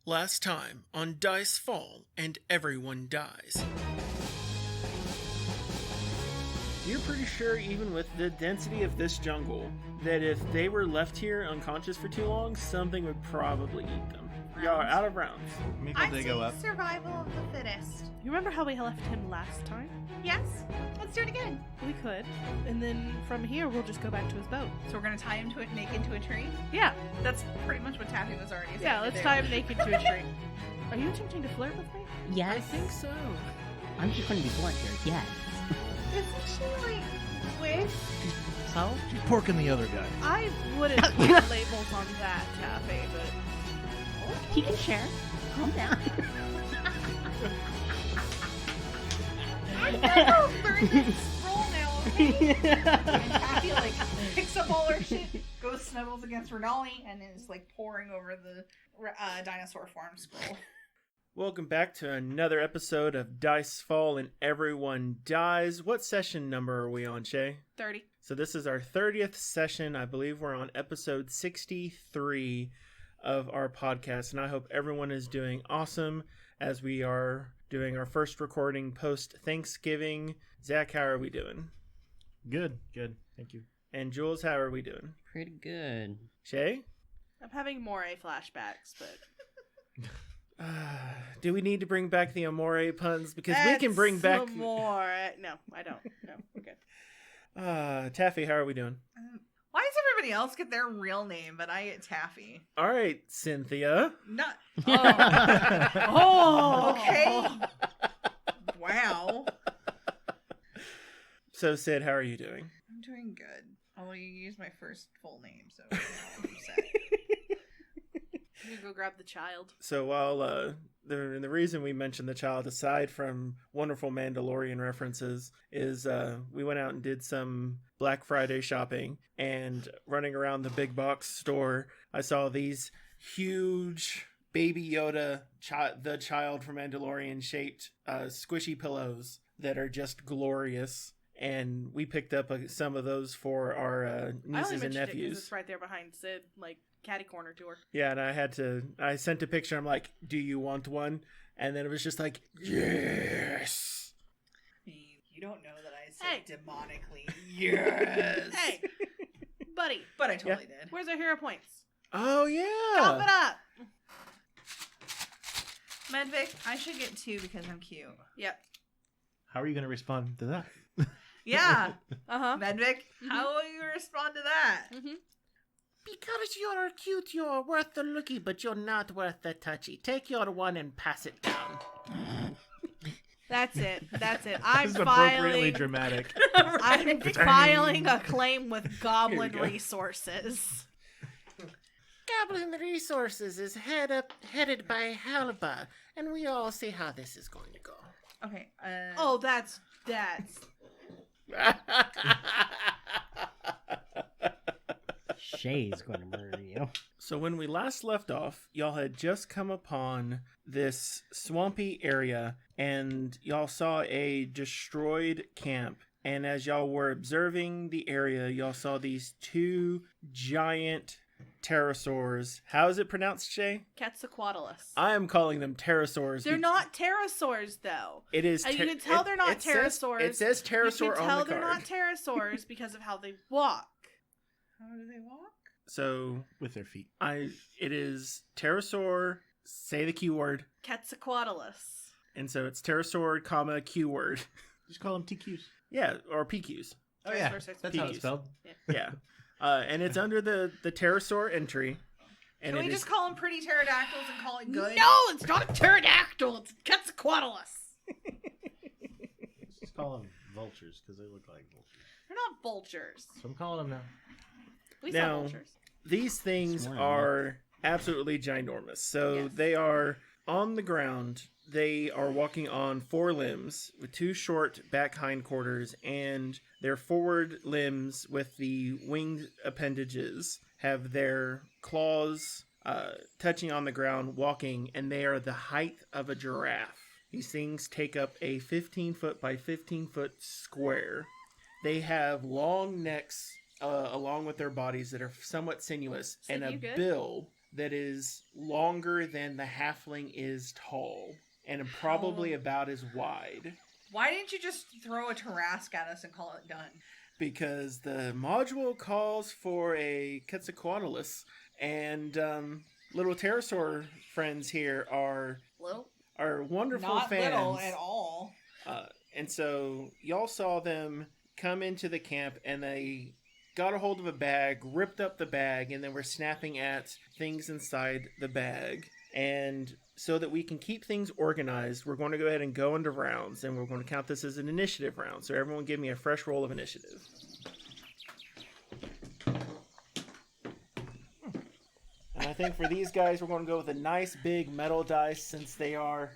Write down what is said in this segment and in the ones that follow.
Last time on Dice Fall and Everyone Dies. You're pretty sure, even with the density of this jungle, that if they were left here unconscious for too long, something would probably eat them. Y'all are out of rounds. I say survival of the fittest. You remember how we left him last time? Yes, let's do it again. We could. And then from here, we'll just go back to his boat. So we're gonna tie him to it naked to a tree? Yeah. That's pretty much what Taffy was already saying. Yeah, let's tie him naked to a tree. Are you attempting to flirt with me? Yes. I think so. I'm just going to be blunt here. Yes. Isn't she like with? So? She's porking the other guy. I wouldn't put labels on that, Taffy, but... He can share. Calm down. I never learned this roll now, okay? And Taffy like picks up all her shit, goes snuggles against Renali, and is like poring over the dinosaur form scroll. Welcome back to another episode of Dice Fall and Everyone Dies. What session number are we on, Shay? 30. So this is our 30th session. I believe we're on episode 63 of our podcast, and I hope everyone is doing awesome as we are doing our first recording post-Thanksgiving. Zach, how are we doing? Good. Thank you. And Jules, how are we doing? Pretty good. Shay? I'm having more flashbacks, but... Do we need to bring back the Amore puns? Because we can bring back... more. No, I don't. No, we're good. Taffy, how are we doing? Why does everybody else get their real name, but I get Taffy? All right, Cynthia. Not. Oh. Okay. Wow. So, Sid, how are you doing? I'm doing good. Although you used my first full name, so now I'm upset. I'm gonna go grab the child. So while the reason we mentioned the child, aside from wonderful Mandalorian references, is we went out and did some Black Friday shopping, and running around the big box store, I saw these huge Baby Yoda, the child from Mandalorian shaped squishy pillows that are just glorious. And we picked up some of those for our nieces and nephews. It's right there behind Sid, like catty corner to her. Yeah, and I sent a picture. I'm like, "Do you want one?" And then it was just like, "Yes." You don't know that I said demonically yes. Hey, buddy. But I totally did. Where's our hero points? Oh yeah. Pop it up. Medvic, I should get 2 because I'm cute. Yep. How are you going to respond to that? Yeah. Uh-huh. Medvic, how will you respond to that? Mm-hmm. Because you're cute, you're worth the looky, but you're not worth the touchy. Take your one and pass it down. That's it. I'm This is appropriately filing. dramatic. I'm filing a claim with Goblin Resources. Goblin Resources is headed by Halba, and we all see how this is going to go. Okay. Oh, that's. Shay's going to murder you. So when we last left off, y'all had just come upon this swampy area, and y'all saw a destroyed camp. And as y'all were observing the area, y'all saw these 2 giant pterosaurs. How is it pronounced, Shay? Quetzalcoatlus. I am calling them pterosaurs. They're not pterosaurs, though. It is. You can tell they're not pterosaurs. It says pterosaur you can on tell the they're card. not pterosaurs because of how they walk. How do they walk? So With their feet. it is pterosaur. Say the Q word. Quetzalcoatlus. And so it's pterosaur, comma Q word. Just call them TQs. Yeah, or PQs. Oh, yeah. Pterosaurs. That's how PQs. it's spelled. Yeah. And it's under the pterosaur entry. And Can we just call them pretty pterodactyls and call it good? No, it's not a pterodactyl. It's Quetzalcoatlus. Just call them vultures because they look like vultures. They're not vultures. So I'm calling them now. We Now- saw vultures. These things Swear. are absolutely ginormous. So Yes. they are on the ground. They are walking on 4 limbs with 2 short back hindquarters, and their forward limbs with the winged appendages have their claws touching on the ground, walking, and they are the height of a giraffe. These things take up a 15-foot by 15-foot square. They have long necks along with their bodies that are somewhat sinuous, Sid, and a you good? bill that is longer than the halfling is tall, and probably about as wide. Why didn't you just throw a Tarrasque at us and call it done? Because the module calls for a Quetzalcoatlus, and little pterosaur friends here are Little? wonderful Not fans. little at all. And so y'all saw them come into the camp, and they got a hold of a bag, ripped up the bag, and then were snapping at things inside the bag. And so that we can keep things organized, we're going to go ahead and go into rounds, and we're going to count this as an initiative round. So everyone give me a fresh roll of initiative. And I think for these guys, we're going to go with a nice big metal dice since they are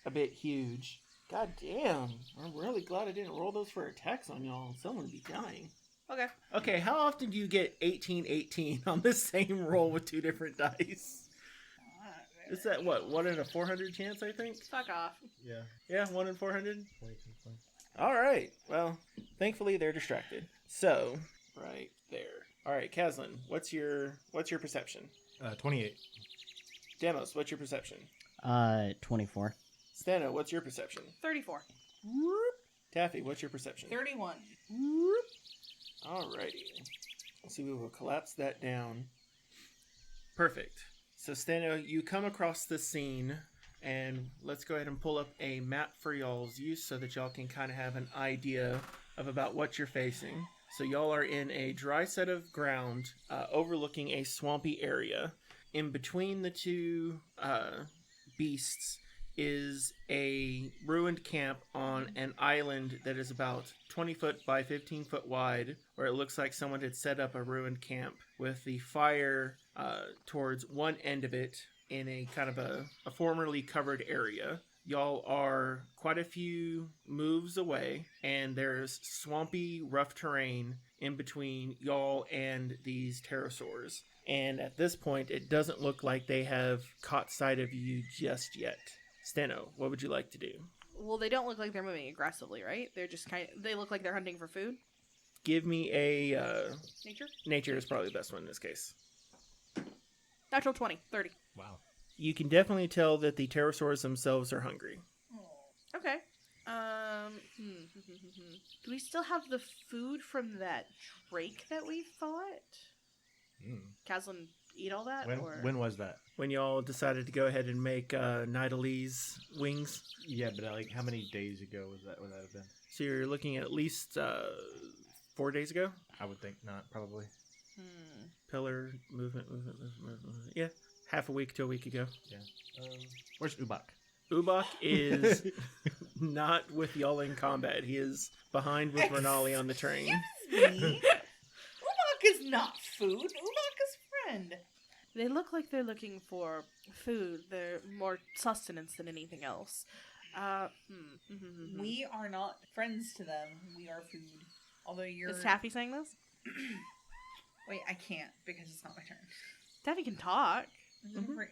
a bit huge. God damn. I'm really glad I didn't roll those for attacks on y'all. Someone would be dying. Okay. Okay, how often do you get 18-18 on the same roll with 2 different dice? Is that what? 1 in a 400 chance, I think? Fuck off. Yeah. Yeah, 1 in 400? 20. Alright, well, thankfully they're distracted. So, right there. Alright, Kazlin, what's your perception? 28. Demos, what's your perception? 24. Stano, what's your perception? 34. Taffy, what's your perception? 31. Alrighty. So we will collapse that down. Perfect. So Stano, you come across the scene, and let's go ahead and pull up a map for y'all's use so that y'all can kind of have an idea of about what you're facing. So y'all are in a dry set of ground overlooking a swampy area. In between the two beasts is a ruined camp on an island that is about 20 foot by 15 foot wide, where it looks like someone had set up a ruined camp with the fire towards one end of it in a kind of a formerly covered area. Y'all are quite a few moves away, and there's swampy, rough terrain in between y'all and these pterosaurs. And at this point, it doesn't look like they have caught sight of you just yet. Steno, what would you like to do? Well, they don't look like they're moving aggressively, right? They're just they look like they're hunting for food. Give me a... Nature? Nature is probably the best one in this case. Natural 20. 30. Wow. You can definitely tell that the pterosaurs themselves are hungry. Okay. Do we still have the food from that drake that we fought? Kazlin eat all that? When was that? When y'all decided to go ahead and make Nidalee's wings. Yeah, but like how many days ago would that have been? So you're looking at least 4 days ago? I would think not, probably. Pillar, movement. Yeah, half a week to a week ago. Yeah. Where's Ubak? Ubak is not with y'all in combat. He is behind with Renali on the train. Excuse me? Ubak is not food. Ubak is friend. They look like they're looking for food. They're more sustenance than anything else. We are not friends to them. We are food. Although you're... Is Taffy saying this? Wait, I can't because it's not my turn. Taffy can talk.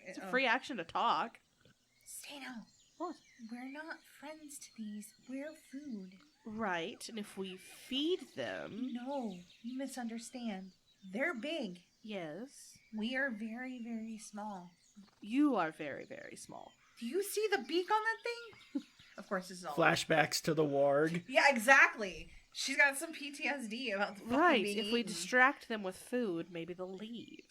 It's a free action to talk. Stano. What? We're not friends to these. We're food. Right, and if we feed them... No, you misunderstand. They're big. Yes. We are very, very small. You are very, very small. Do you see the beak on that thing? Of course, this is all... Flashbacks to the warg. Yeah, exactly. She's got some PTSD about the fucking Right, being if we eaten. distract them with food, maybe they'll leave.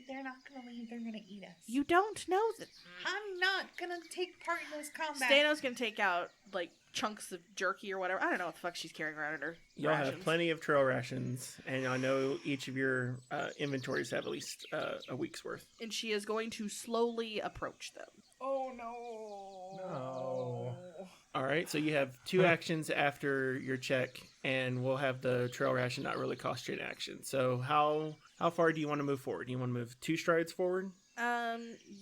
They're not gonna leave. They're gonna eat us. You don't know that. I'm not gonna take part in this combat. Stano's gonna take out, like, chunks of jerky or whatever. I don't know what the fuck she's carrying around in her Y'all rations. have plenty of trail rations, and I know each of your inventories have at least a week's worth. And she is going to slowly approach them. Oh no. No. All right, so you have 2 actions after your check, and we'll have the trail ration not really cost you an action. So how far do you want to move forward? Do you want to move 2 strides forward?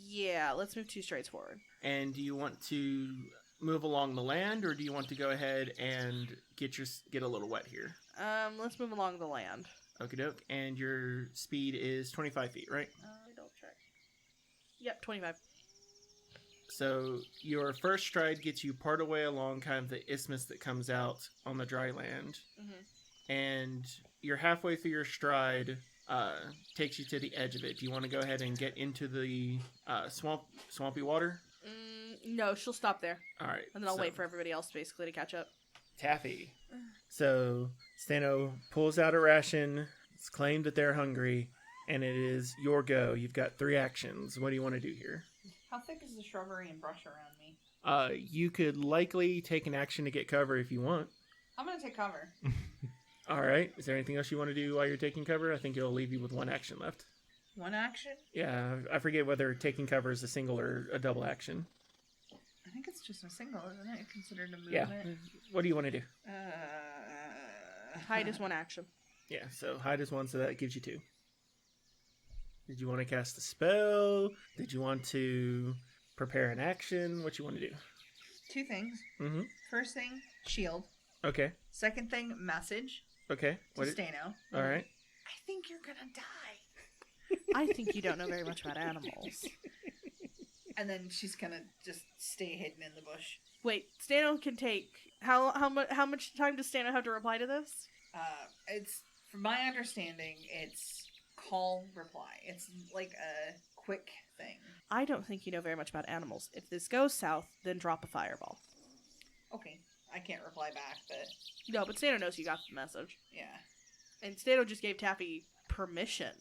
Yeah, let's move 2 strides forward. And do you want to move along the land, or do you want to go ahead and get a little wet here? Let's move along the land. Okie doke. And your speed is 25 feet, right? Double check. Yep, 25. So your first stride gets you part of the way along kind of the isthmus that comes out on the dry land. Mm-hmm. And you're halfway through your stride takes you to the edge of it. Do you want to go ahead and get into the swampy water? No, she'll stop there. All right. And then I'll wait for everybody else basically to catch up. Taffy. So Stano pulls out a ration. It's claimed that they're hungry, and it is your go. You've got 3 actions. What do you want to do here? How thick is the shrubbery and brush around me? You could likely take an action to get cover if you want. I'm gonna take cover. All right. Is there anything else you want to do while you're taking cover? I think it'll leave you with 1 action left. 1 action? Yeah, I forget whether taking cover is a single or a double action. I think it's just a single, isn't it? Considered a movement. Yeah. What do you want to do? Hide is 1 action. Yeah, so hide is 1, so that gives you 2. Did you want to cast a spell? Did you want to prepare an action? What you want to do? 2 things. Mm-hmm. First thing, shield. Okay. Second thing, message Okay. to Stano. All right. I think you're gonna die. I think you don't know very much about animals. And then she's gonna just stay hidden in the bush. Wait, Stano can take how much time does Stano have to reply to this? It's from my understanding, it's call reply. It's like a quick thing. I don't think you know very much about animals. If this goes south, then drop a fireball. Okay, I can't reply back, but No, but Stano knows you got the message. yeah. And Stano just gave Taffy permission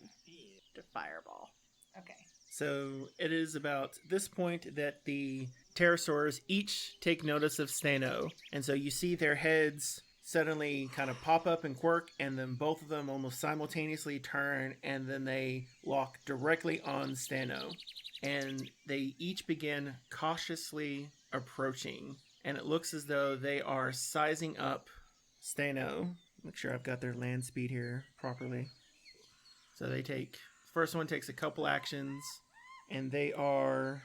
to fireball. Okay. So it is about this point that the pterosaurs each take notice of Stano. And so you see their heads suddenly kind of pop up and quirk, and then both of them almost simultaneously turn, and then they lock directly on Stano. And they each begin cautiously approaching. And it looks as though they are sizing up Stano. Make sure I've got their land speed here properly. So they take... First one takes a couple actions, and they are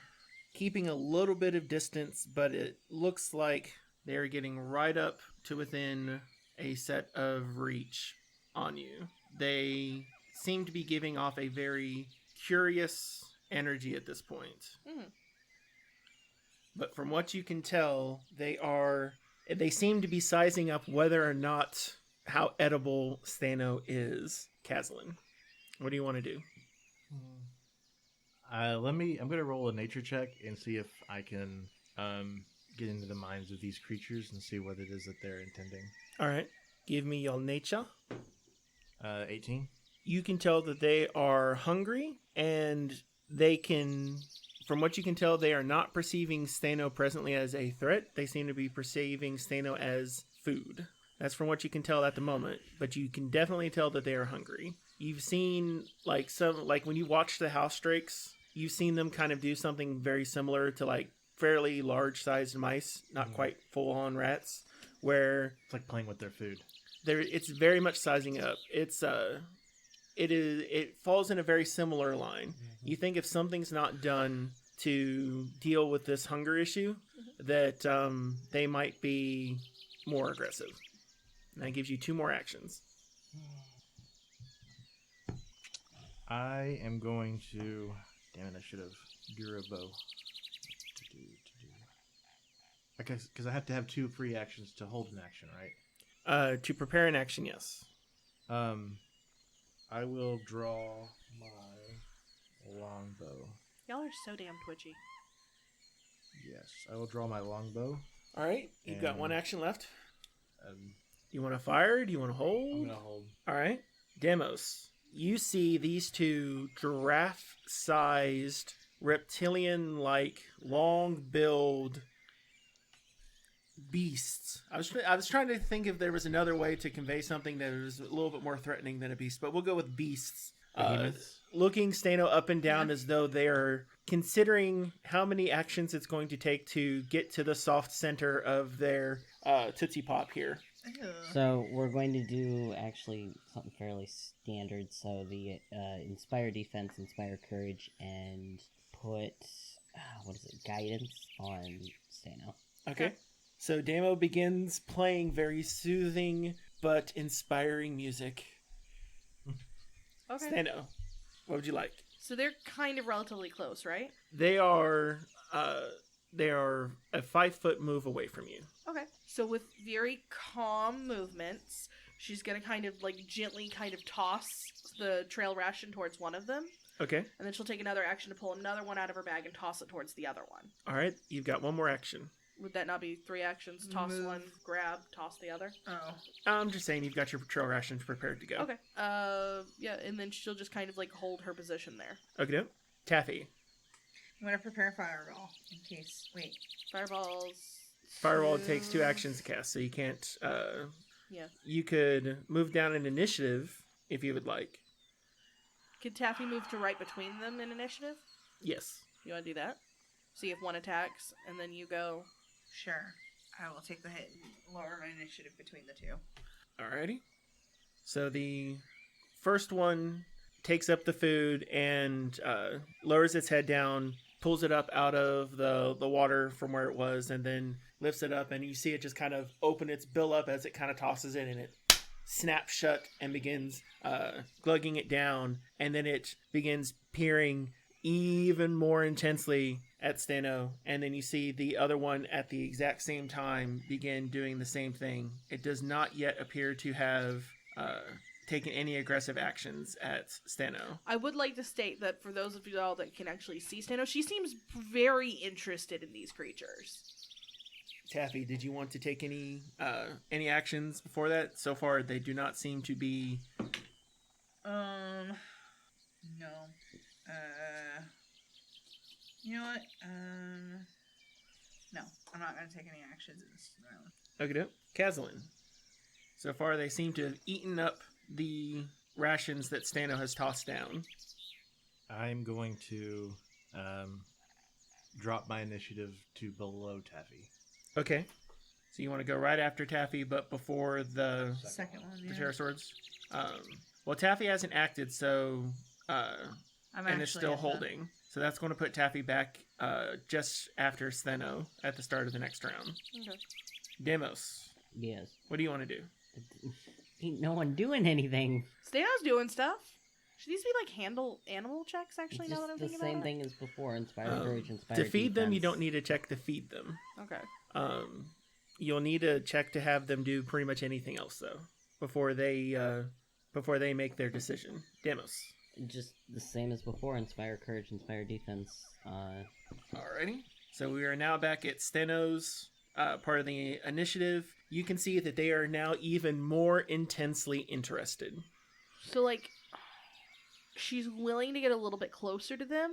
keeping a little bit of distance, but it looks like they're getting right up to within a set of reach on you. They seem to be giving off a very curious energy at this point. Mm. But from what you can tell, they seem to be sizing up whether or not how edible Stano is. Caslin, what do you want to do? I'm gonna roll a nature check and see if I can get into the minds of these creatures and see what it is that they're intending. All right, give me your nature. 18. You can tell that they are hungry, and they can, from what you can tell, they are not perceiving Stano presently as a threat. They seem to be perceiving Stano as food. That's from what you can tell at the moment, but you can definitely tell that they are hungry. You've seen, like when you watch the house drakes, you've seen them kind of do something very similar to like fairly large-sized mice, not quite full-on rats, where It's like playing with their food. it's very much sizing up. It falls in a very similar line. Mm-hmm. You think if something's not done to deal with this hunger issue, that they might be more aggressive. And that gives you 2 more actions. I am going to... Damn it, I should have drew a bow. Because I have to have 2 free actions to hold an action, right? To prepare an action, yes. I will draw my longbow. Y'all are so damn twitchy. Yes, I will draw my longbow. All right, you've got And- 1 action left. Um, You want to fire? Do you want to hold? I'm gonna hold. All right. Demos. You see these 2 giraffe-sized, reptilian-like, long-billed beasts. I was trying to think if there was another way to convey something that was a little bit more threatening than a beast, but we'll go with beasts. Behemoths? Looking Stano up and down as though they're considering how many actions it's going to take to get to the soft center of their Tootsie Pop here. So we're going to do actually something fairly standard. So the inspire defense, inspire courage, and put guidance on Stano. Okay. So Damo begins playing very soothing but inspiring music. Okay. Stano, what would you like? So they're kind of relatively close, right? They are a 5-foot move away from you. Okay. So with very calm movements, she's gonna kind of like gently kind of toss the trail ration towards one of them. Okay. And then she'll take another action to pull another one out of her bag and toss it towards the other one. All right. You've got one more action. Would that not be 3 actions? Toss Move. one, grab, toss the other? Oh. I'm just saying you've got your trail rations prepared to go. Okay. Yeah, and then she'll just kind of like hold her position there. Okay. Taffy. I'm gonna prepare fireball in case. Wait. Fireballs. Firewall takes 2 actions to cast, so you can't. Yeah. You could move down an initiative if you would like. Could Taffy move to right between them in initiative? Yes. You want to do that? See if one attacks, and then you go. Sure. I will take the hit and lower my initiative between the two. Alrighty. So the first one takes up the food and lowers its head down, pulls it up out of the water from where it was, and then lifts it up, and you see it just kind of open its bill up as it kind of tosses it, and it snaps shut and begins glugging it down, and then it begins peering even more intensely at Steno, and then you see the other one at the exact same time begin doing the same thing. It does not yet appear to have taken any aggressive actions at Steno. I would like to state that for those of you all that can actually see Steno, she seems very interested in these creatures. Taffy, did you want to take any actions before that? So far, they do not seem to be. No. You know what? No, I'm not gonna take any actions in this round. Okay, Kazlin. So far, they seem to have eaten up the rations that Stano has tossed down. I'm going to drop my initiative to below Taffy. Okay. So you want to go right after Taffy, but before the Second one, yeah. Terror Swords? Well, Taffy hasn't acted, so... I'm and is still at the- holding. So that's going to put Taffy back just after Steno at the start of the next round. Okay. Demos, Yes. what do you want to do? Ain't no one doing anything. Steno's doing stuff. Should these be like handle animal checks? Actually, It's now that I'm just the thinking same about thing as before. Inspire Um, courage, inspire To feed them, you defense. don't need a check to feed them. it. Okay. You'll need a check to have them do pretty much anything else, though, before they make their decision. Demos. Just the same as before. Inspire courage, inspire defense. Alrighty. So we are now back at Steno's part of the initiative. You can see that they are now even more intensely interested. So like, she's willing to get a little bit closer to them,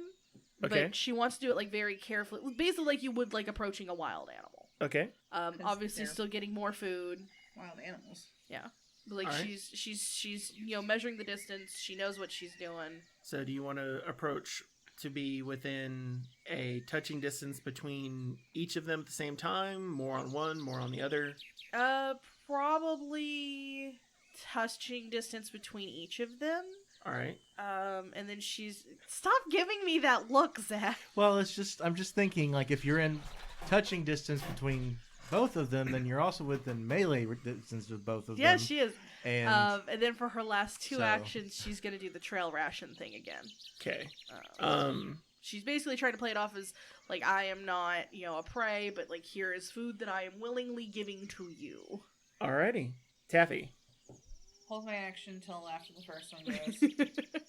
Okay. but she wants to do it like very carefully, basically like you would like approaching a wild animal. Okay. Obviously they're- still getting more food. Wild animals. Yeah. But like Alright. she's measuring the distance. She knows what she's doing. So do you want to approach to be within a touching distance between each of them at the same time? More on one, more on the other? Probably touching distance between each of them. Alright. And then stop giving me that look, Zach. Well, I'm just thinking, like, if you're in touching distance between both of them, then you're also within melee distance with both of them. Yeah, she is. And And then for her last 2 So- actions, she's gonna do the trail ration thing again. Okay. She's basically trying to play it off as like, I am not, a prey, but like, here is food that I am willingly giving to you. Alrighty. Taffy. Hold my action until after the first one goes.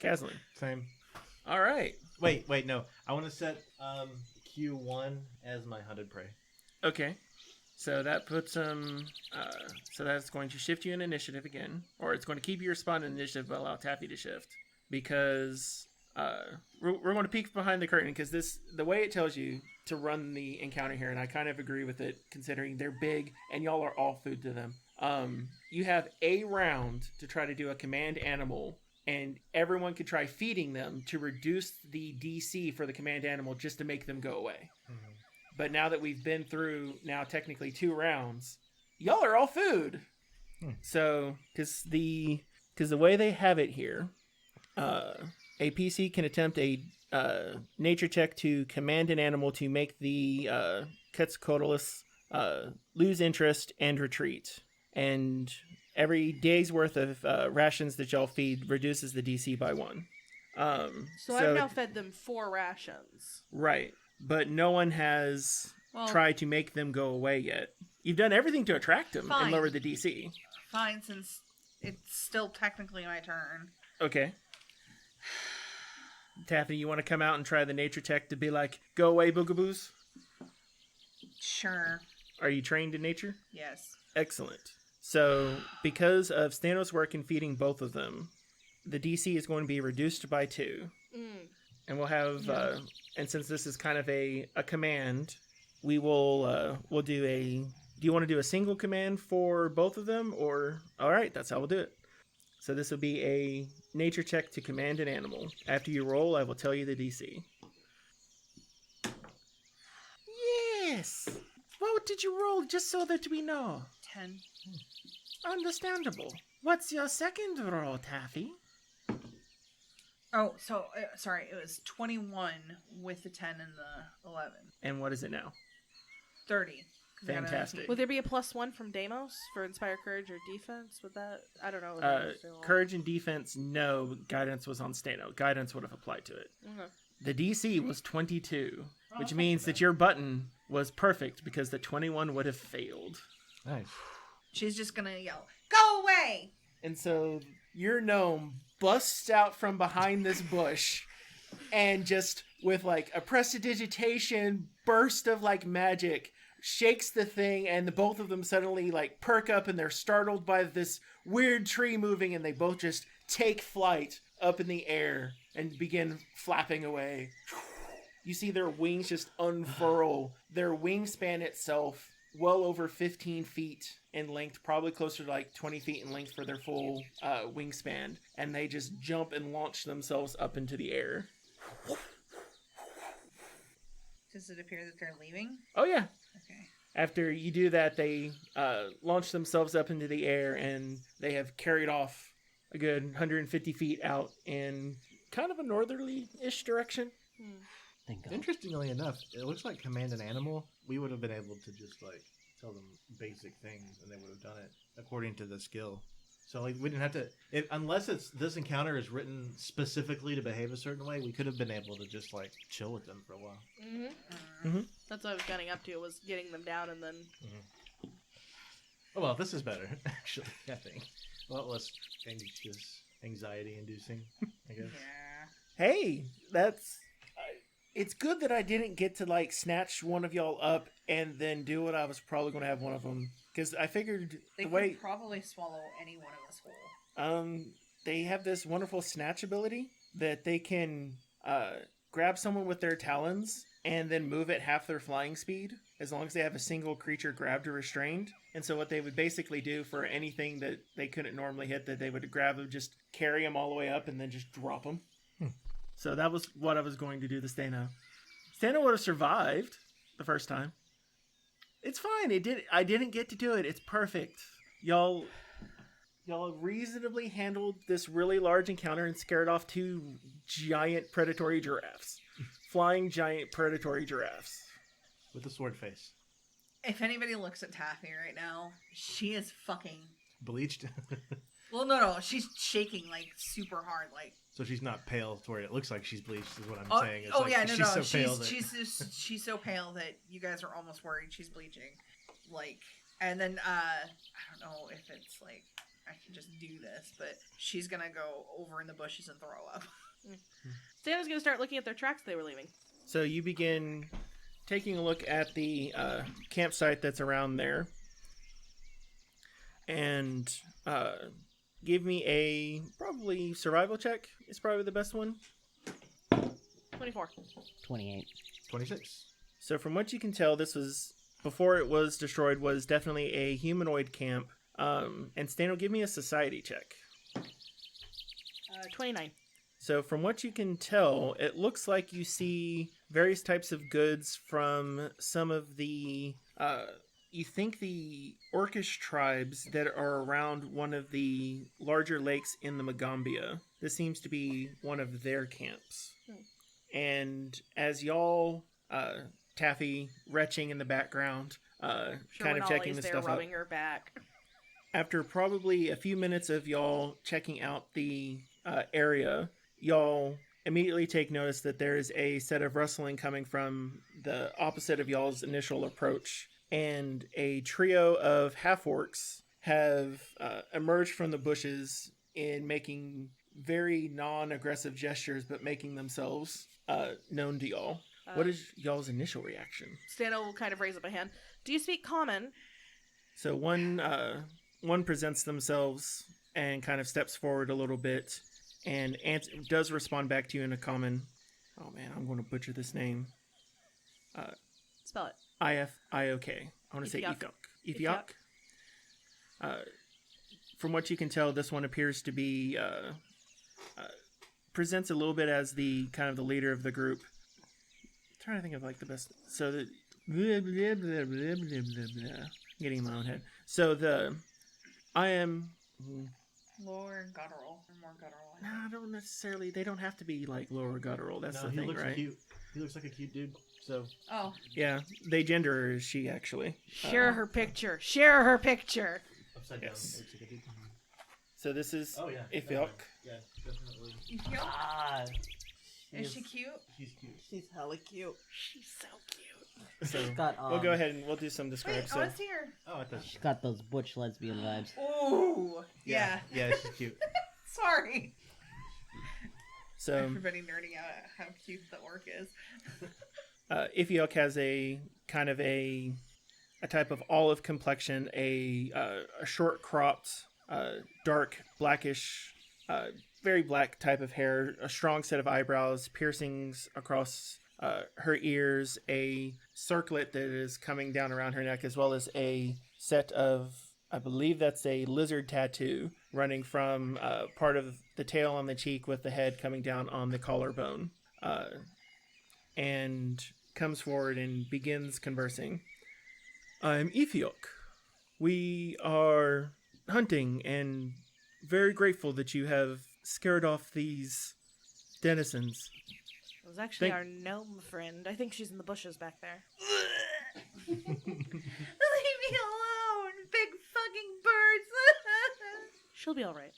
Kaslin. same. Alright. Wait, no. I want to set Q1 as my hunted prey. Okay. So that puts them... so that's going to shift you in initiative again. Or it's going to keep your spawn in initiative but allow Taffy to shift. Because... we're going to peek behind the curtain because the way it tells you to run the encounter here, and I kind of agree with it considering they're big and y'all are all food to them. You have a round to try to do a command animal, and everyone could try feeding them to reduce the DC for the command animal just to make them go away. Mm-hmm. But now that we've been through now technically 2 rounds, y'all are all food. So because the way they have it here, a PC can attempt a nature check to command an animal to make the Quetzalcoatlus lose interest and retreat. And every day's worth of rations that y'all feed reduces the DC by 1. So I've now fed them 4 rations. Right. But no one has Well- tried to make them go away yet. You've done everything to attract them Fine. and lower the DC. Fine, since it's still technically my turn. Okay. Taffy, you want to come out and try the nature check to be like, go away, boogaboos? Sure. Are you trained in nature? Yes. Excellent. So, because of Stanos' work in feeding both of them, the DC is going to be reduced by 2. And we'll have, and since this is kind of a command, we will, we'll do do you want to do a single command for both of them? Or, alright, that's how we'll do it. So this will be a nature check to command an animal. After you roll, I will tell you the DC. Yes! What did you roll, just so that we know? 10. Understandable. What's your second roll, Taffy? Oh, so, sorry, it was 21 with the 10 and the 11. And what is it now? 30. 'Cause I got a Fantastic. 19. Would there be a +1 from Deimos for Inspire Courage or Defense? Would that... I don't know. Courage and defense, no. Guidance was on Stano. Guidance would have applied to it. Okay. The DC was 22, Oh, which that's means not that bad. your button was perfect because the 21 would have failed. Nice. She's just gonna yell, "Go away!" And so your gnome busts out from behind this bush and just with like a prestidigitation burst of like magic shakes the thing, and the both of them suddenly like perk up and they're startled by this weird tree moving, and they both just take flight up in the air and begin flapping away. You see their wings just unfurl, their wingspan itself well over 15 feet in length, probably closer to like 20 feet in length for their full wingspan, and they just jump and launch themselves up into the air. Does it appear that they're leaving? Oh yeah. Okay. After you do that, they launch themselves up into the air, and they have carried off a good 150 feet out in kind of a northerly-ish direction. Thank God. Interestingly enough, it looks like command an animal. We would have been able to just like tell them basic things, and they would have done it according to the skill. So like we didn't have to, unless this encounter is written specifically to behave a certain way. We could have been able to just like chill with them for a while. That's what I was getting up to, was getting them down and then... Oh well, this is better actually. I think a lot less anxiety-inducing. I guess. Yeah. Hey, that's... it's good that I didn't get to, like, snatch one of y'all up and then do what I was probably going to have one of them. Because I figured They the could way... probably swallow any one of us whole. They have this wonderful snatch ability that they can grab someone with their talons and then move at half their flying speed, as long as they have a single creature grabbed or restrained. And so what they would basically do for anything that they couldn't normally hit, that they would grab them, just carry them all the way up and then just drop them. So that was what I was going to do to Stano. Stano would have survived the first time. It's fine. I didn't get to do it. It's perfect. Y'all reasonably handled this really large encounter and scared off 2 giant predatory giraffes. Flying giant predatory giraffes. With a sword face, If anybody looks at Taffy right now, she is fucking... bleached. Well, no, she's shaking, like, super hard, like... So she's not pale to where it looks like she's bleached. Is what I'm saying. It's oh like yeah, no, she's no, so pale that... she's so pale that you guys are almost worried she's bleaching. Like, and then, I don't know if it's, like, I can just do this, but she's gonna go over in the bushes and throw up. Stano's gonna start looking at their tracks they were leaving. So you begin taking a look at the campsite that's around there. And give me a probably survival check. Is probably the best one. 24. 28. 26. So from what you can tell, this was, before it was destroyed, was definitely a humanoid camp. And Stano, give me a society check. 29. So from what you can tell, it looks like you see various types of goods from some of the, you think the Orcish tribes that are around one of the larger lakes in the Magambia. This seems to be one of their camps. And as y'all, Taffy retching in the background, kind of checking the there stuff out. rubbing her back. After probably a few minutes of y'all checking out the area, y'all immediately take notice that there is a set of rustling coming from the opposite of y'all's initial approach, and a trio of half-orcs have emerged from the bushes in making very non-aggressive gestures, but making themselves known to y'all. What is y'all's initial reaction? Stano will kind of raise up a hand. Do you speak common? So one presents themselves and kind of steps forward a little bit and does respond back to you in a common. Oh man, I'm going to butcher this name. Spell it. I-F-I-O-K. I want to say Ethiok. Ethiok. From what you can tell, this one appears to be presents a little bit as the kind of the leader of the group. I'm trying to think of like the best. So the getting in my own head. So I am. Lower guttural or more guttural. No, I don't necessarily. They don't have to be like lower guttural. That's the he thing, looks right? cute. He looks like a cute dude. So Oh, Yeah, they gender her as she actually. Share her picture. Share her picture. upside down. Yes. Looks like a dude. So this is Oh yeah. Ethiok. Yeah, definitely. you cute? Ah, Is she cute? She's cute. she's hella cute. She's so cute. So She's got, we'll go ahead and we'll do some Wait, describes. I So, want to see her. Oh, I thought. She's got those butch lesbian vibes. Ooh, yeah. Yeah, she's cute. Sorry. so Everybody nerding out at how cute the orc is. Ethiok has a kind of a type of olive complexion, a short cropped, dark blackish, very black type of hair, a strong set of eyebrows, piercings across her ears, a circlet that is coming down around her neck, as well as a set of, I believe that's a lizard tattoo running from part of the tail on the cheek with the head coming down on the collarbone. And comes forward and begins conversing. I'm Ethiok. We are hunting and very grateful that you have scared off these denizens. It was actually Thank- our gnome friend. I think she's in the bushes back there. Leave me alone, big fucking birds. She'll be all right.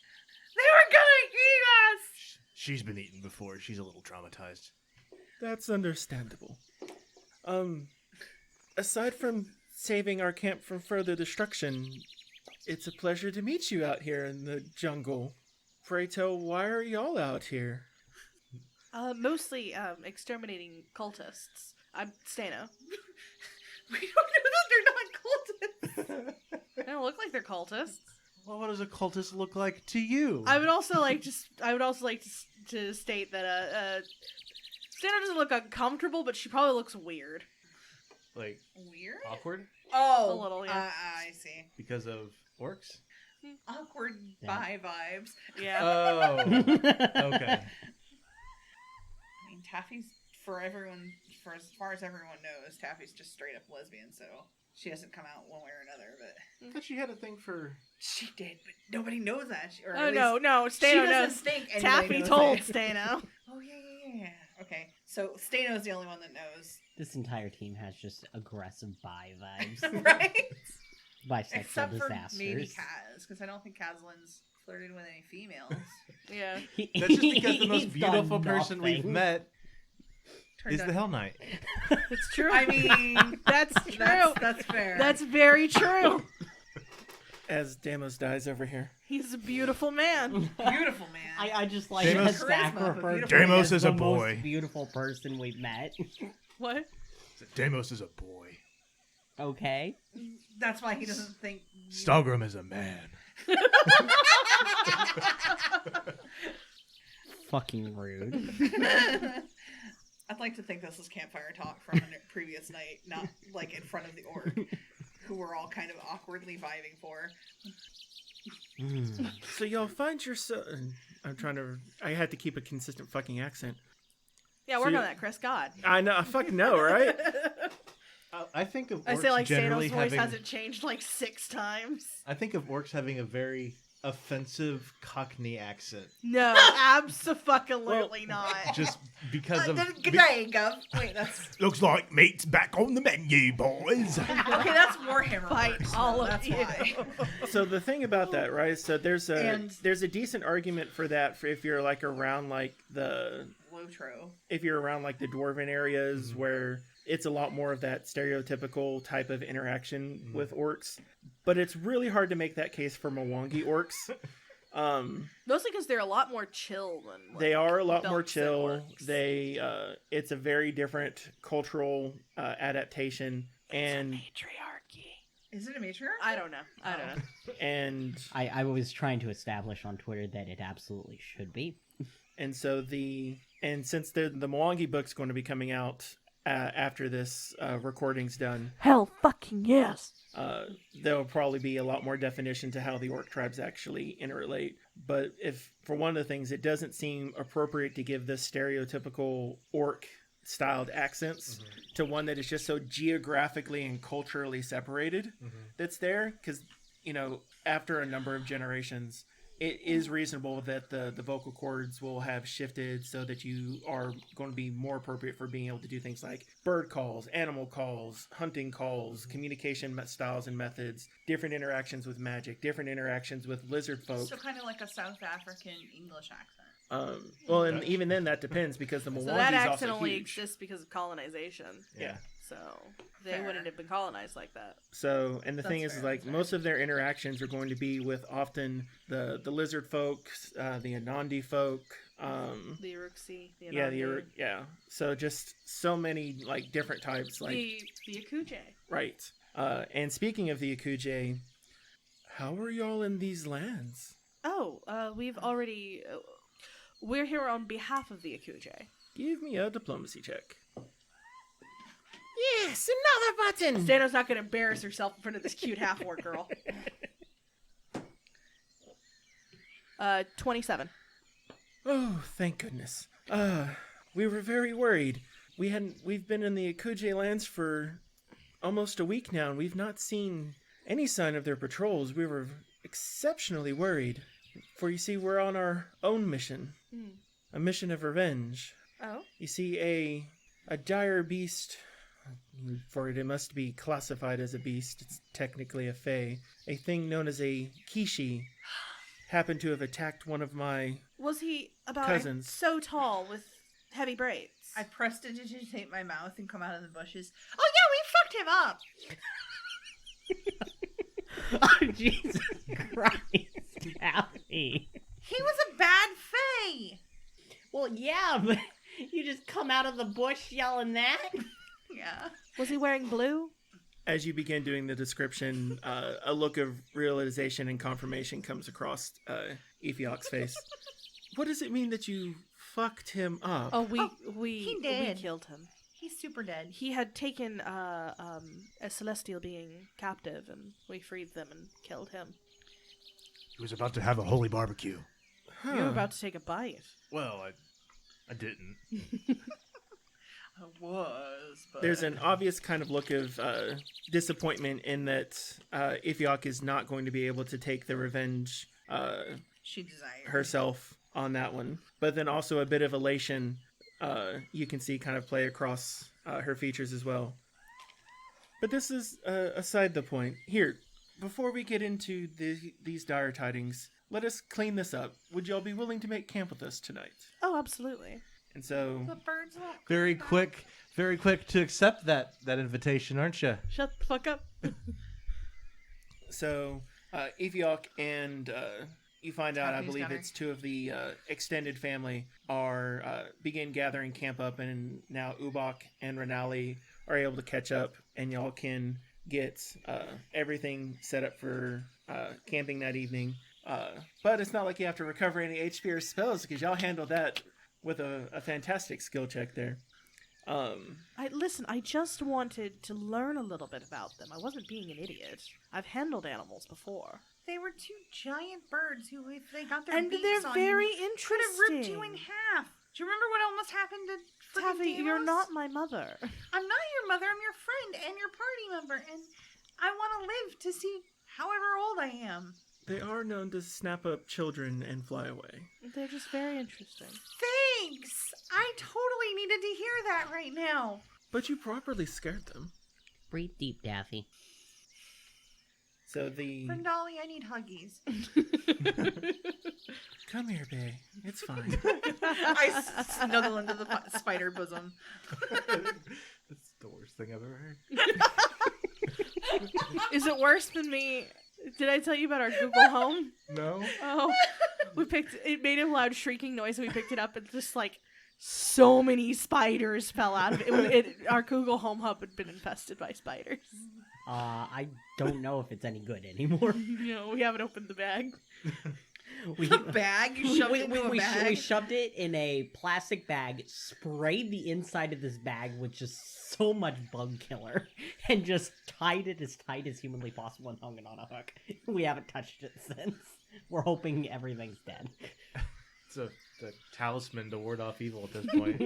They were gonna eat us. She's been eaten before. She's a little traumatized. That's understandable. Aside from saving our camp from further destruction, it's a pleasure to meet you out here in the jungle. Pray tell, why are y'all out here? Mostly exterminating cultists. I'm Stano. We don't know that they're not cultists. They don't look like they're cultists. Well, what does a cultist look like to you? I would also like to state that Stano doesn't look uncomfortable, but she probably looks weird. Like Weird. awkward A Oh, little, yeah. I see. because of orcs. Awkward Yeah. bi vibes. Yeah. Oh, okay. I mean, Taffy's for everyone. For as far as everyone knows, Taffy's just straight up lesbian. So she hasn't come out one way or another. But I thought she had a thing for. she did. But nobody knows that. Or Oh at no, least no, she Stano doesn't knows. think anybody Taffy knows told it. Stano. Oh yeah. Okay, so Stano's the only one that knows, This entire team has just aggressive bi vibes. right? Bisexual Except for disasters. maybe Kaz, because I don't think Kazlin's flirted with any females. Yeah. That's just because the most He's beautiful done person we've nothing. met Turned is out- the Hell Knight. It's true. I mean, That's true. that's fair. That's very true. As Damos dies over here. He's a beautiful man. beautiful, man. I just like Jamos- that Zach Charisma, referred but to him Jamos as is the a boy. most beautiful person we've met. What? Deimos is a boy. Okay. That's why he doesn't think. Stalgrim is a man. Fucking rude. I'd like to think this is campfire talk from a previous night, not like in front of the orc, who we're all kind of awkwardly vibing for. Mm. So y'all find yourself. I had to keep a consistent fucking accent. Yeah, So work you- on that, Chris. God. I know, I fucking know, right? I think of orcs I say like generally Stano's voice having. hasn't changed like 6 times. I think of orcs having a very offensive Cockney accent, No, absolutely not. just because of. Good day, Gov. Wait, that's Looks like meat's back on the menu, boys. okay. That's Warhammer. Fight works, all so of that's you. why. So the thing about that, right? So there's And- a decent argument for that for if you're like around like the Lotro. if you're around like the dwarven areas where it's a lot more of that stereotypical type of interaction with orcs. But it's really hard to make that case for Mwangi orcs. Mostly because they're a lot more chill than like, They are a lot more Belks and chill. orcs. They it's a very different cultural adaptation, and Matriarchy. Is it a matriarch? I don't know. and I was trying to establish on Twitter that it absolutely should be. and so since the Mwangi book's going to be coming out after this recording's done, Hell fucking yes. there'll probably be a lot more definition to how the orc tribes actually interrelate. But if, for one of the things, it doesn't seem appropriate to give this stereotypical orc styled accents to one that is just so geographically and culturally separated that's there, because after a number of generations it is reasonable that the vocal cords will have shifted so that you are going to be more appropriate for being able to do things like bird calls, animal calls, hunting calls, communication styles and methods, different interactions with magic, different interactions with lizard folk. So kind of like a South African English accent. Well, and even then that depends, because the Mwangi So that is accent also only huge. exists because of colonization. Yeah. So they Fair. wouldn't have been colonized like that. So, and the That's thing is, fair, like, that's fair. most of their interactions are going to be with often the lizard folk, the Anandi folk, The Uruxi, the yeah, Anandi, So just so many like different types, like the Akuje. right. And speaking of the Akuje, how are y'all in these lands? Oh, we've already. We're here on behalf of the Akuje. Give me a diplomacy check. Yes, another button. Stano's not going to embarrass herself in front of this cute half-orc girl. 27. Oh, thank goodness. We were very worried. We've been in the Akuje lands for almost a week now, and we've not seen any sign of their patrols. We were exceptionally worried. For you see, we're on our own mission. A mission of revenge. Oh? You see, a dire beast, for it must be classified as a beast, it's technically a fae, a thing known as a kishi, happened to have attacked one of my Was he about cousins. so tall with heavy braids? I prestidigitate my mouth and come out of the bushes. Oh yeah, we fucked him up. Oh, Jesus Christ, Allie. He was a bad fae. Well, yeah, but you just come out of the bush yelling that? Yeah. Was he wearing blue? As you begin doing the description, a look of realization and confirmation comes across Ethiok's face. What does it mean that you fucked him up? Oh, we he did. killed him. He's super dead. He had taken a celestial being captive, and we freed them and killed him. He was about to have a holy barbecue. You were about to take a bite. Well, I didn't. I was, but There's an obvious kind of look of disappointment in that Ithiok is not going to be able to take the revenge she desired herself on that one. But then also a bit of elation you can see kind of play across her features as well. But this is aside the point. Here, before we get into these dire tidings, let us clean this up. Would y'all be willing to make camp with us tonight? Oh, absolutely. And so, The birds won't Very quick to accept that invitation, aren't you? Shut the fuck up. Ethiok and you find out, I Who's believe got her? it's two of the extended family are begin gathering camp up, and now Ubak and Renali are able to catch up, and y'all can get everything set up for camping that evening. But it's not like you have to recover any HP or spells, because y'all handled that with a fantastic skill check there. I just wanted to learn a little bit about them. I wasn't being an idiot. I've handled animals before. They were two giant birds who, if they got their And beaks they're on very you, could have ripped you in interesting. half. Do you remember what almost happened to frickin' Taffy, you're Delos? not my mother. I'm not your mother. I'm your friend and your party member, and I want to live to see however old I am. They are known to snap up children and fly away. They're just very interesting. Thanks. I totally needed to hear that right now. But you properly scared them. Breathe deep, Daffy. So the Dolly, I need huggies. come here, babe. It's fine. I snuggle into the spider bosom. That's the worst thing I've ever heard. Is it worse than me? Did I tell you about our Google Home? No. Oh, it made a loud shrieking noise, and we picked it up, and just like so many spiders fell out of it. Our Google Home hub had been infested by spiders. I don't know if it's any good anymore. No, we haven't opened the bag. The bag? You shoved it into a bag? We shoved it in a plastic bag, sprayed the inside of this bag with just so much bug killer, and just tied it as tight as humanly possible and hung it on a hook. We haven't touched it since. We're hoping everything's dead. It's a talisman to ward off evil at this point.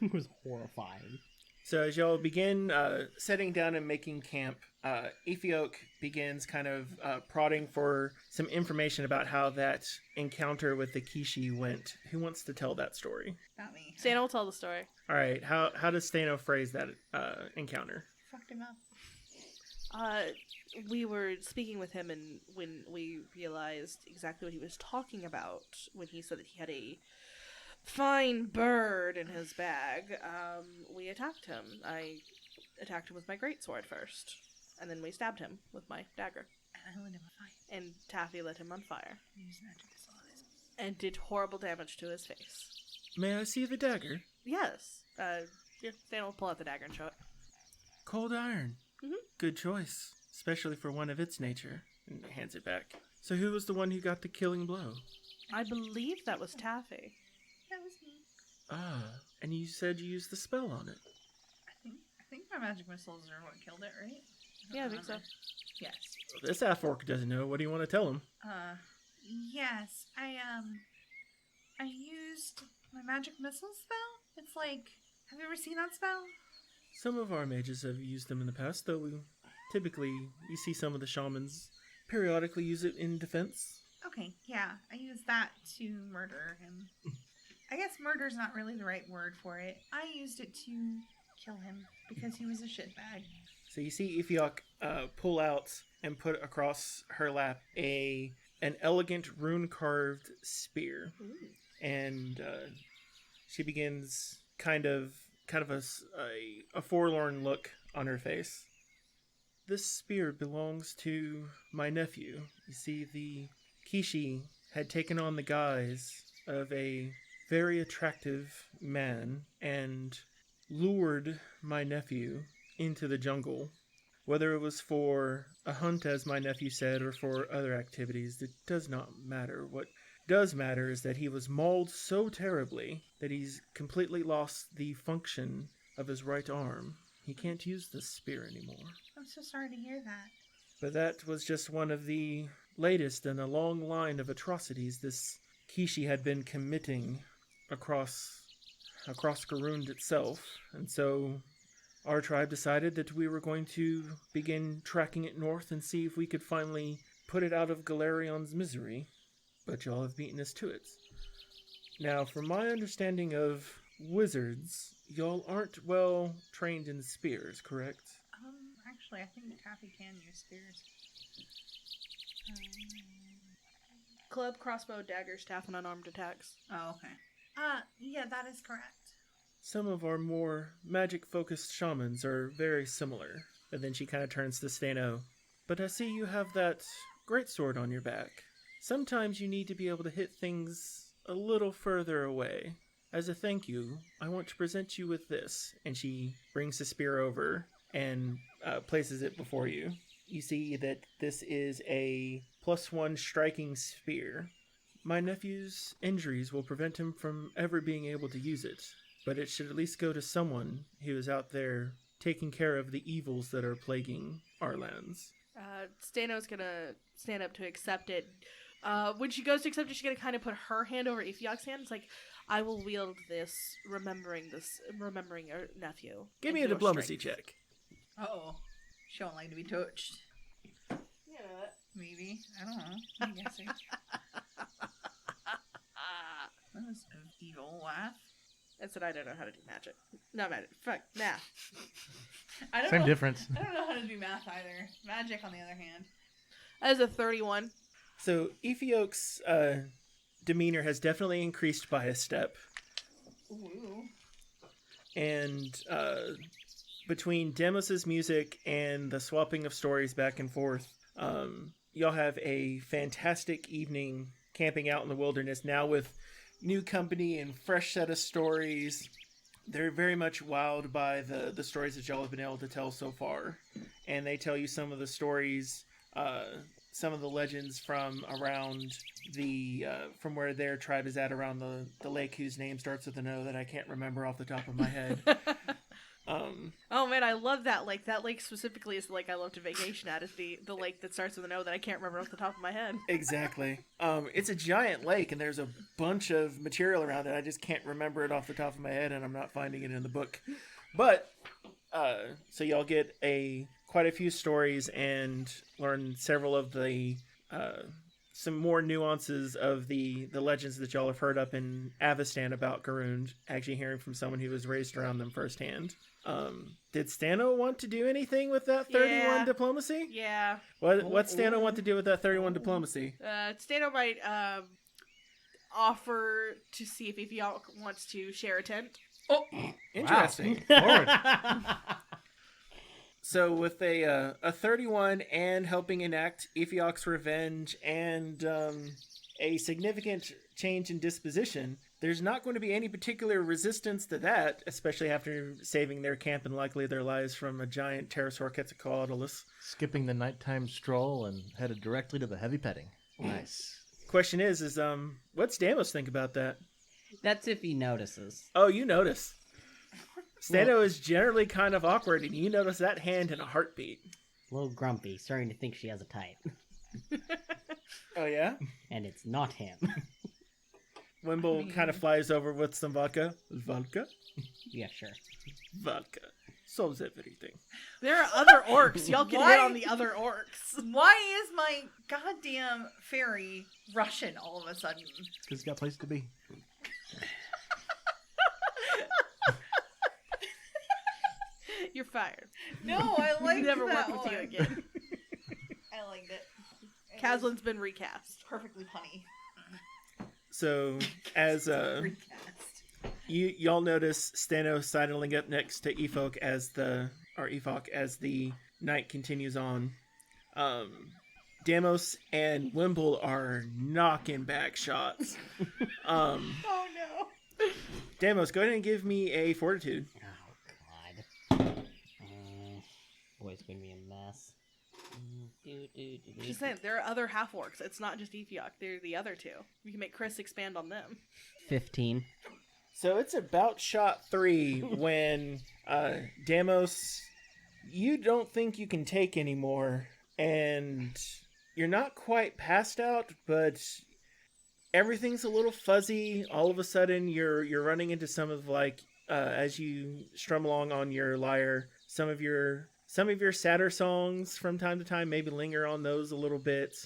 It was horrifying. So as y'all begin setting down and making camp, Aethioc begins kind of prodding for some information about how that encounter with the Kishi went. Who wants to tell that story? Not me. Stano will tell the story. All right, how does Stano phrase that encounter? Fucked him up. We were speaking with him, and when we realized exactly what he was talking about, when he said that he had a fine bird in his bag, we attacked him. I attacked him with my greatsword first, and then we stabbed him with my dagger. And I lit him on fire. And Taffy lit him on fire. Use magic missiles. And did horrible damage to his face. May I see the dagger? Yes. Yeah, Stan will pull out the dagger and show it. Cold iron. Mhm. Good choice, especially for one of its nature. And hands it back. So who was the one who got the killing blow? I believe that was Taffy. That was me. Ah, and you said you used the spell on it. I think my magic missiles are what killed it, right? Yeah, I think so. Yes. This half-orc doesn't know. What do you want to tell him? Yes. I used my magic missile spell. It's like, have you ever seen that spell? Some of our mages have used them in the past, though you see some of the shamans periodically use it in defense. Okay, yeah. I used that to murder him. I guess murder's not really the right word for it. I used it to kill him because he was a shitbag. So you see Aethioc pull out and put across her lap an elegant rune-carved spear. Ooh. And she begins kind of a forlorn look on her face. This spear belongs to my nephew. You see, the Kishi had taken on the guise of a very attractive man and lured my nephew into the jungle. Whether it was for a hunt, as my nephew said, or for other activities, it does not matter. What does matter is that he was mauled so terribly that he's completely lost the function of his right arm. He can't use the spear anymore. I'm so sorry to hear that. But that was just one of the latest in a long line of atrocities this Kishi had been committing across Garund itself. And so our tribe decided that we were going to begin tracking it north and see if we could finally put it out of Galerion's misery. But y'all have beaten us to it. Now, from my understanding of wizards, y'all aren't well trained in spears, correct? Actually, I think Taffy can use spears. Club, crossbow, dagger, staff, and unarmed attacks. Oh, okay. Yeah, that is correct. Some of our more magic-focused shamans are very similar. And then she kind of turns to Stano. But I see you have that greatsword on your back. Sometimes you need to be able to hit things a little further away. As a thank you, I want to present you with this. And she brings the spear over and places it before you. You see that this is a +1 striking spear. My nephew's injuries will prevent him from ever being able to use it, but it should at least go to someone who is out there taking care of the evils that are plaguing our lands. Stano's gonna stand up to accept it. When she goes to accept it, she's gonna kind of put her hand over Aethioc's hand. It's like, I will wield this, remembering your nephew. Give me a and your diplomacy strength. check. Uh-oh. She don't like to be touched. Yeah. Maybe. I don't know. I'm guessing. That was an evil laugh. I said I don't know how to do magic. Not magic. Fuck. Math. I don't Same know. difference. I don't know how to do math either. Magic, on the other hand. That is a 31. So Ethiok's demeanor has definitely increased by a step. Ooh. And between Demos's music and the swapping of stories back and forth, y'all have a fantastic evening camping out in the wilderness, now with new company and fresh set of stories. They're very much wowed by the stories that y'all have been able to tell so far. And they tell you some of the stories, some of the legends from around from where their tribe is at around the lake whose name starts with an O that I can't remember off the top of my head. Oh man, I love that lake. That lake specifically is the lake I love to vacation at. Is the lake that starts with an O that I can't remember off the top of my head. Exactly. It's a giant lake, and there's a bunch of material around it. I just can't remember it off the top of my head, and I'm not finding it in the book. But so y'all get quite a few stories and learn several of the some more nuances of the legends that y'all have heard up in Avestan about Garund, actually hearing from someone who was raised around them firsthand. Did Stano want to do anything with that 31 diplomacy? Yeah. What's Stano want to do with that 31 diplomacy? Stano might offer to see if Ethiok wants to share a tent. Oh, interesting. Forward. So with a 31 and helping enact Ethiok's revenge and a significant change in disposition, there's not going to be any particular resistance to that, especially after saving their camp and likely their lives from a giant pterosaur Quetzalcoatlus. Skipping the nighttime stroll and headed directly to the heavy petting. Nice. Question is what's Damos think about that? That's if he notices. Oh, you notice. Stano is generally kind of awkward, and you notice that hand in a heartbeat. A little grumpy, starting to think she has a type. Oh, yeah? And it's not him. Wimble kind of flies over with some vodka. Vodka? Yeah, sure. Vodka. Solves everything. There are other orcs. Y'all can hit on the other orcs. Why is my goddamn fairy Russian all of a sudden? Because he's got a place to be. You're fired. No, I like Never that work with you one. again. I liked it. It was Kaslin's been recast. perfectly punny. So, as Recast. y'all notice Stano sidling up next to Efok as the night continues on. Damos and Wimble are knocking back shots. Oh no. Damos, go ahead and give me a fortitude. Oh, God. Boy, it's going to be a mess. She's saying there are other half orcs. It's not just Ethiok. They're the other two. We can make Chris expand on them. 15. So it's about shot 3 when Damos, you don't think you can take anymore, and you're not quite passed out, but everything's a little fuzzy. All of a sudden, you're running into some of as you strum along on your lyre, some of your sadder songs from time to time. Maybe linger on those a little bit.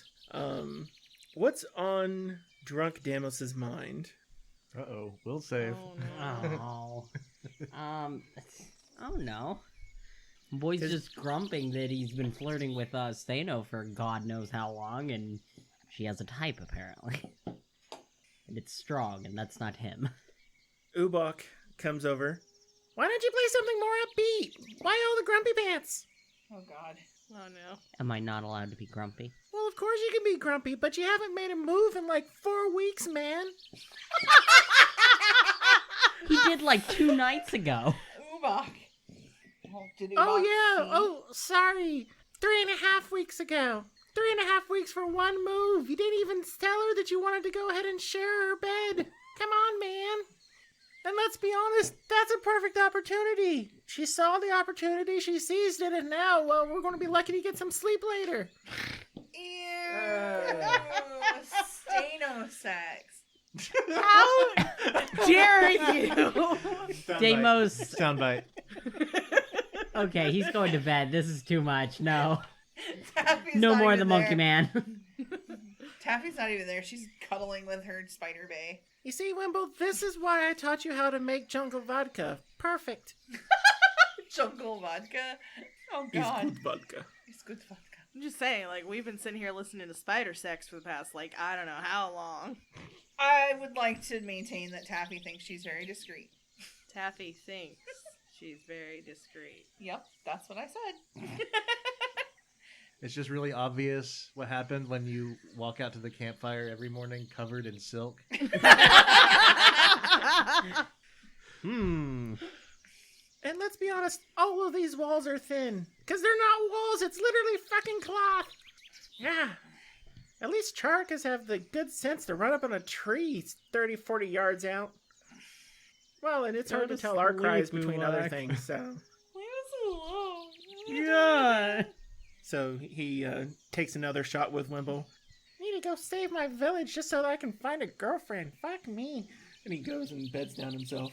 What's on drunk Damos's mind? Uh-oh. We'll save. Oh, no. Oh no. Boy's just grumping that he's been flirting with Stano for God knows how long, and she has a type, apparently. And it's strong, and that's not him. Ubok comes over. Why don't you play something more upbeat? Why all the grumpy pants? Oh god. Oh, no. Am I not allowed to be grumpy? Well, of course you can be grumpy, but you haven't made a move in 4 weeks, man. He did 2 nights ago. Ubok. Oh, did Oh, Ubok yeah. see? Oh, sorry. 3.5 weeks ago. 3.5 weeks for one move. You didn't even tell her that you wanted to go ahead and share her bed. Come on, man. And let's be honest, that's a perfect opportunity. She saw the opportunity, she seized it, and now, well, we're going to be lucky to get some sleep later. Ew. Stano sex. How dare you? Deimos. Soundbite. Okay, he's going to bed. This is too much. No. Taffy's No not more even the monkey there. man. Taffy's not even there. She's cuddling with her spider bae. You see, Wimble, this is why I taught you how to make jungle vodka. Perfect. Jungle vodka. Oh It's god. good vodka. It's good vodka. I'm just saying, like, we've been sitting here listening to spider sex for the past, like, I don't know how long. I would like to maintain that Taffy thinks she's very discreet. Taffy thinks she's very discreet. Yep, that's what I said. It's just really obvious what happened when you walk out to the campfire every morning covered in silk. And let's be honest, all of these walls are thin. Because they're not walls, it's literally fucking cloth. Yeah. At least Charkas have the good sense to run up on a tree 30, 40 yards out. Well, and it's hard to Just tell our leave cries me between other alone. things, so... Leave us alone. Yeah. So he takes another shot with Wimble. Need to go save my village just so that I can find a girlfriend. Fuck me. And he goes and beds down himself.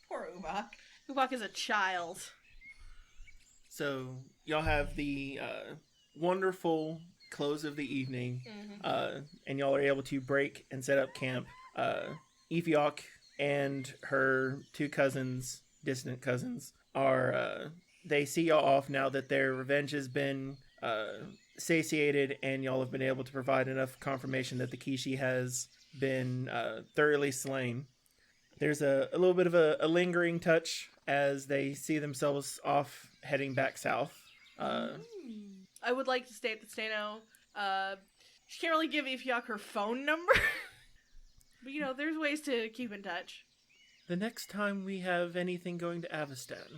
Poor Ubak. Ubak is a child. So y'all have the wonderful close of the evening, and y'all are able to break and set up camp. Ethiok and her two cousins, distant cousins, are they see y'all off now that their revenge has been satiated, and y'all have been able to provide enough confirmation that the Kishi has been thoroughly slain. There's a little bit of a lingering touch as they see themselves off heading back south. I would like to state that Stano, she can't really give Ifyok her phone number. But, you know, there's ways to keep in touch. The next time we have anything going to Avestan,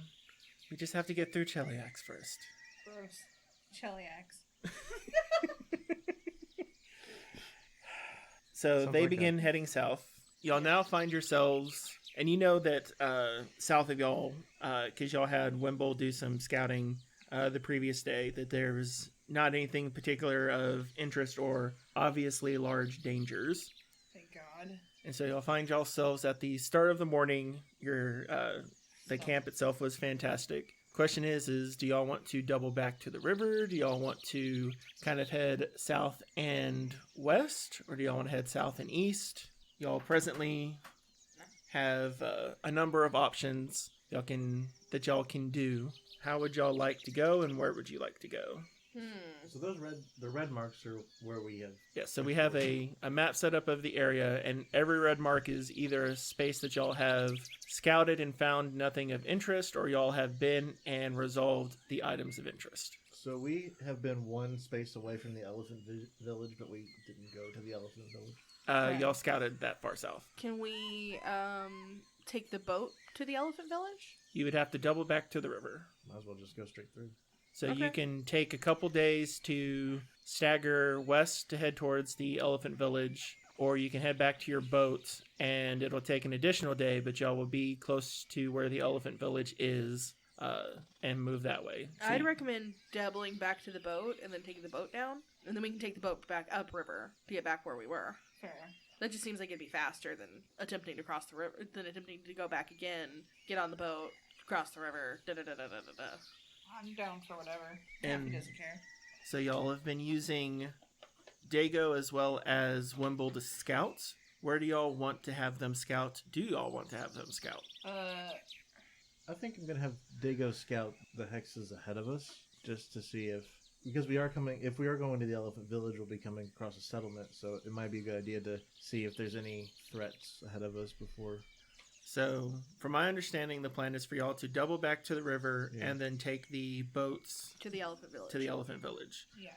we just have to get through Cheliax first. Gross. Cheliax. So Sounds they like begin heading south. Y'all now find yourselves, and you know that south of y'all, because y'all had Wimble do some scouting the previous day, that there was not anything particular of interest or obviously large dangers. Thank God. And so you'll find yourselves at the start of the morning. The camp itself was fantastic. Question is do y'all want to double back to the river? Do y'all want to kind of head south and west? Or do y'all want to head south and east? Y'all presently have a number of options that y'all can do. How would y'all like to go, and where would you like to go? So the red marks are where we have. Yes, so we have a map set up of the area, and every red mark is either a space that y'all have scouted and found nothing of interest, or y'all have been and resolved the items of interest. So we have been one space away from the elephant village, but we didn't go to the elephant village. Y'all scouted that far south. Can we take the boat to the elephant village? You would have to double back to the river. Might as well just go straight through. So Okay. you can take a couple days to stagger west to head towards the elephant village, or you can head back to your boat, and it'll take an additional day, but y'all will be close to where the elephant village is, and move that way. So I'd recommend doubling back to the boat and then taking the boat down, and then we can take the boat back upriver to get back where we were. Fair. That just seems like it'd be faster than attempting to cross the river, than attempting to go back again, get on the boat, cross the river, da-da-da-da-da-da. I'm down for whatever. And- Taffy doesn't care. So y'all have been using Dago as well as Wimble to scout. Where do y'all want to have them scout? Do y'all want to have them scout? I think I'm gonna have Dago scout the hexes ahead of us, just to see if we are going to the elephant village, we'll be coming across a settlement, so it might be a good idea to see if there's any threats ahead of us before. So, from my understanding, the plan is for y'all to double back to the river Yeah. and then take the boats To the elephant village. to the elephant village. Yes.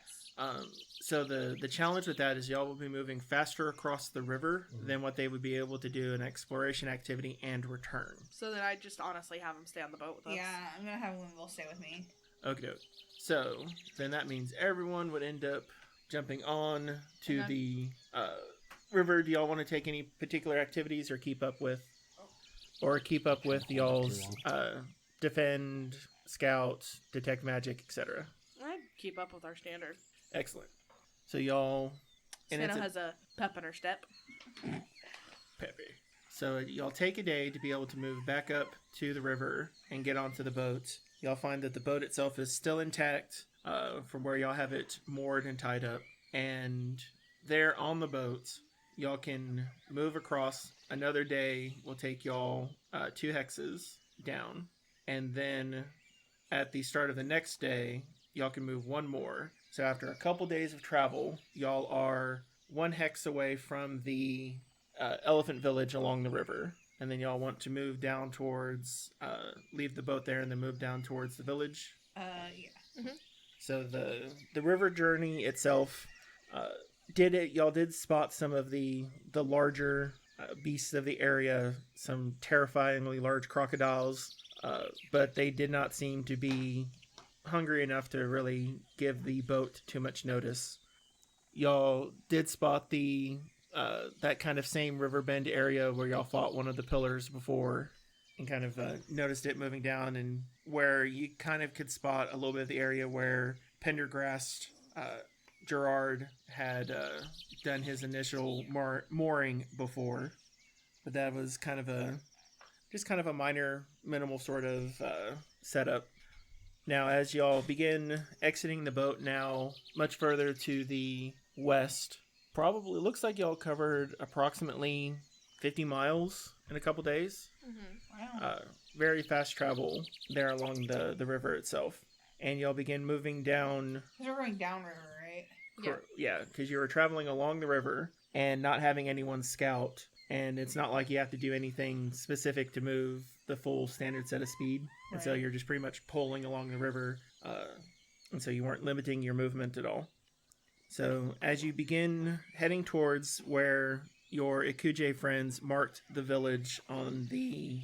So the challenge with that is y'all will be moving faster across the river than what they would be able to do in exploration activity and return. So then I'd just honestly have him stay on the boat with us. Yeah, I'm gonna have Wimble stay with me. Okay. So then that means everyone would end up jumping on to Okay. the river. Do y'all want to take any particular activities or keep up with y'all's defend, scout, detect magic, etc.? I'd keep up with our standard. Excellent. So y'all, and Stano it's has a pep in her step. Peppy. So y'all take a day to be able to move back up to the river and get onto the boat. Y'all find that the boat itself is still intact from where y'all have it moored and tied up. And there on the boat, y'all can move across. Another day will take y'all 2 hexes. down. And then at the start of the next day, y'all can move one more. So after a couple days of travel, y'all are 1 hex away from the elephant village along the river. And then y'all want to move down towards, leave the boat there and then move down towards the village. Yeah. Mm-hmm. So the river journey itself, y'all did spot some of the larger beasts of the area, some terrifyingly large crocodiles, but they did not seem to be hungry enough to really give the boat too much notice. Y'all did spot that kind of same river bend area where y'all fought one of the pillars before, and kind of noticed it moving down, and where you kind of could spot a little bit of the area where Pendergrast Gerard had done his initial mooring before, but that was kind of a minor, minimal sort of setup. Now, as y'all begin exiting the boat now, much further to the west, probably looks like y'all covered approximately 50 miles in a couple days. Mm-hmm. Wow. Very fast travel there along the river itself. And y'all begin moving down. Because we're going downriver, right? Yeah. Because you were traveling along the river and not having anyone scout. And it's not like you have to do anything specific to move the full standard set of speed. And so Right. you're just pretty much pulling along the river. And so you weren't limiting your movement at all. So as you begin heading towards where your Ikuje friends marked the village on the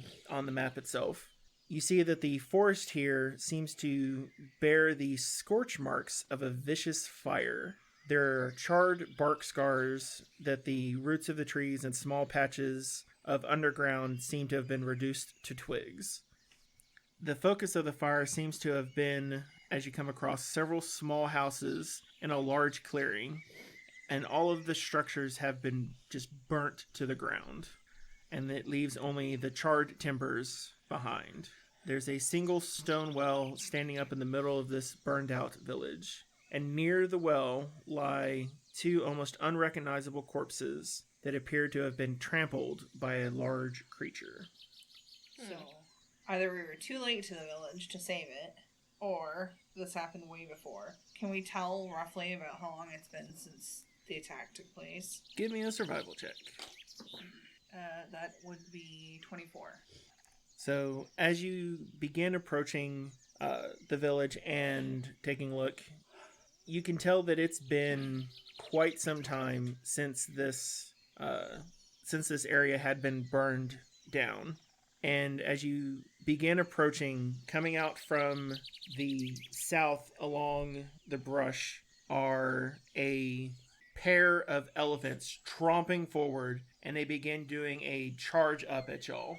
map itself, you see that the forest here seems to bear the scorch marks of a vicious fire. There are charred bark scars that the roots of the trees and small patches of underground seem to have been reduced to twigs. The focus of the fire seems to have been as you come across several small houses in a large clearing, and all of the structures have been just burnt to the ground, and it leaves only the charred timbers behind. There's a single stone well standing up in the middle of this burned out village, and near the well lie 2 almost unrecognizable corpses that appear to have been trampled by a large creature. So, either we were too late to the village to save it, or this happened way before. Can we tell roughly about how long it's been since the attack took place? Give me a survival check. That would be 24. So as you begin approaching the village and taking a look, you can tell that it's been quite some time since this area had been burned down. And as you begin approaching, coming out from the south along the brush are a pair of elephants tromping forward, and they begin doing a charge up at y'all.